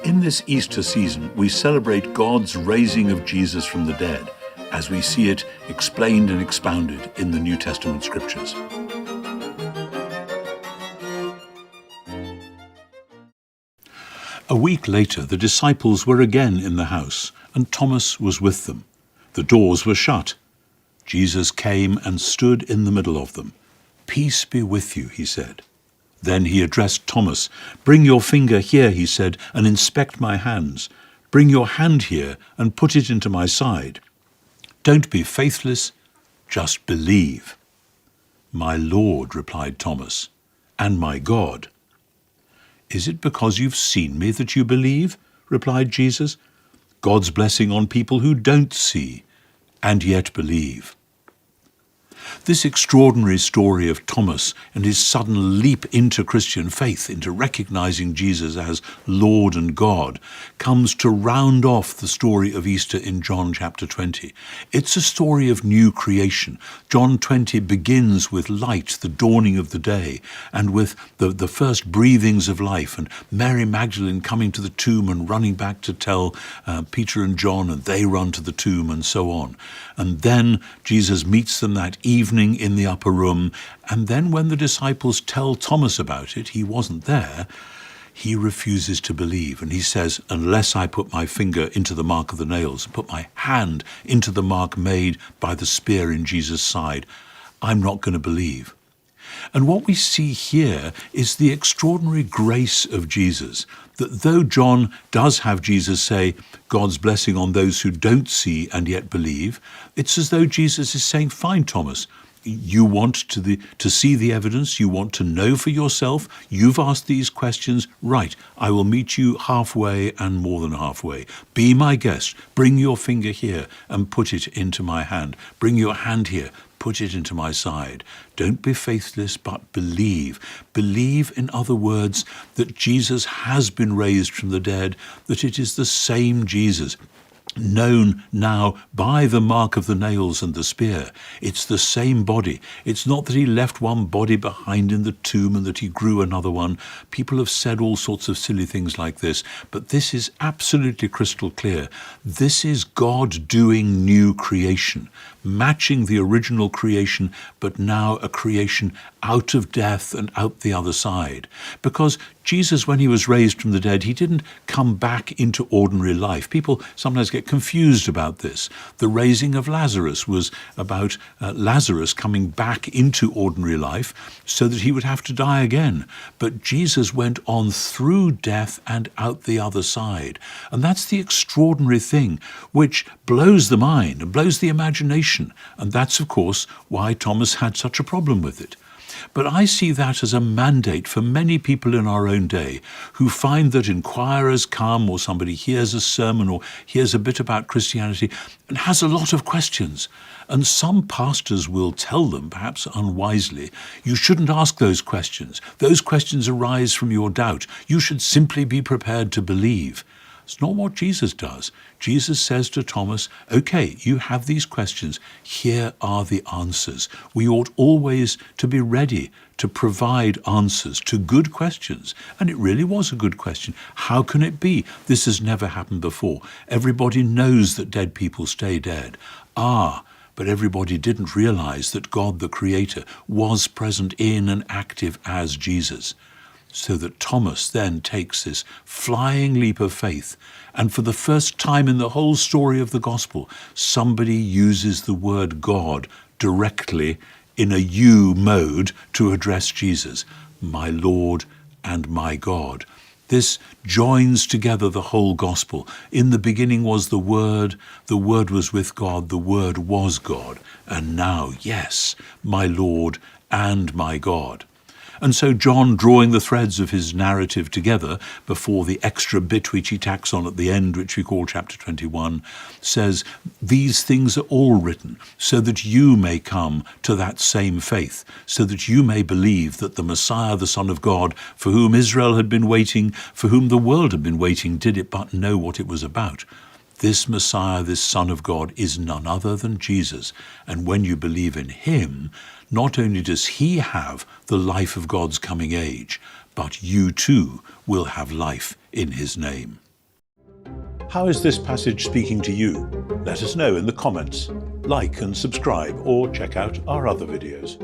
In this Easter season, we celebrate God's raising of Jesus from the dead, as we see it explained and expounded in the New Testament scriptures. A week later, the disciples were again in the house, and Thomas was with them. The doors were shut. Jesus came and stood in the middle of them. "Peace be with you," he said. Then he addressed Thomas. "Bring your finger here," he said, "and inspect my hands. Bring your hand here and put it into my side. Don't be faithless, just believe." "My Lord," replied Thomas, "and my God." "Is it because you've seen me that you believe?" replied Jesus. "God's blessing on people who don't see and yet believe." This extraordinary story of Thomas and his sudden leap into Christian faith, into recognizing Jesus as Lord and God, comes to round off the story of Easter in John chapter 20. It's a story of new creation. John 20 begins with light, the dawning of the day, and with the first breathings of life, and Mary Magdalene coming to the tomb and running back to tell Peter and John, and they run to the tomb, and so on. And then Jesus meets them that evening in the upper room, and then when the disciples tell Thomas about it, he wasn't there, he refuses to believe, and he says, "Unless I put my finger into the mark of the nails, and put my hand into the mark made by the spear in Jesus' side, I'm not going to believe." And what we see here is the extraordinary grace of Jesus, that though John does have Jesus say, "God's blessing on those who don't see and yet believe," it's as though Jesus is saying, "Fine, Thomas, you want to see the evidence, you want to know for yourself, you've asked these questions, right, I will meet you halfway and more than halfway. Be my guest, bring your finger here and put it into my hand. Bring your hand here, put it into my side. Don't be faithless, but believe." Believe, in other words, that Jesus has been raised from the dead, that it is the same Jesus, known now by the mark of the nails and the spear. It's the same body. It's not that he left one body behind in the tomb and that he grew another one. People have said all sorts of silly things like this, but this is absolutely crystal clear. This is God doing new creation, matching the original creation, but now a creation out of death and out the other side. Because Jesus, when he was raised from the dead, he didn't come back into ordinary life. People sometimes get confused about this. The raising of Lazarus was about Lazarus coming back into ordinary life so that he would have to die again. But Jesus went on through death and out the other side. And that's the extraordinary thing, which blows the mind and blows the imagination. And that's, of course, why Thomas had such a problem with it. But I see that as a mandate for many people in our own day who find that inquirers come, or somebody hears a sermon or hears a bit about Christianity and has a lot of questions. And some pastors will tell them, perhaps unwisely, you shouldn't ask those questions. Those questions arise from your doubt. You should simply be prepared to believe. It's not what Jesus does. Jesus says to Thomas, okay, you have these questions. Here are the answers. We ought always to be ready to provide answers to good questions. And it really was a good question. How can it be? This has never happened before. Everybody knows that dead people stay dead. But everybody didn't realize that God, the Creator, was present in and active as Jesus. So that Thomas then takes this flying leap of faith, and for the first time in the whole story of the gospel, somebody uses the word God directly in a you mode to address Jesus, my Lord and my God. This joins together the whole gospel. In the beginning was the Word was with God, the Word was God, and now, yes, my Lord and my God. And so John, drawing the threads of his narrative together before the extra bit which he tacks on at the end, which we call chapter 21, says, these things are all written so that you may come to that same faith, so that you may believe that the Messiah, the Son of God, for whom Israel had been waiting, for whom the world had been waiting, did it but know what it was about. This Messiah, this Son of God, is none other than Jesus. And when you believe in him, not only does he have the life of God's coming age, but you too will have life in his name. How is this passage speaking to you? Let us know in the comments. Like and subscribe, or check out our other videos.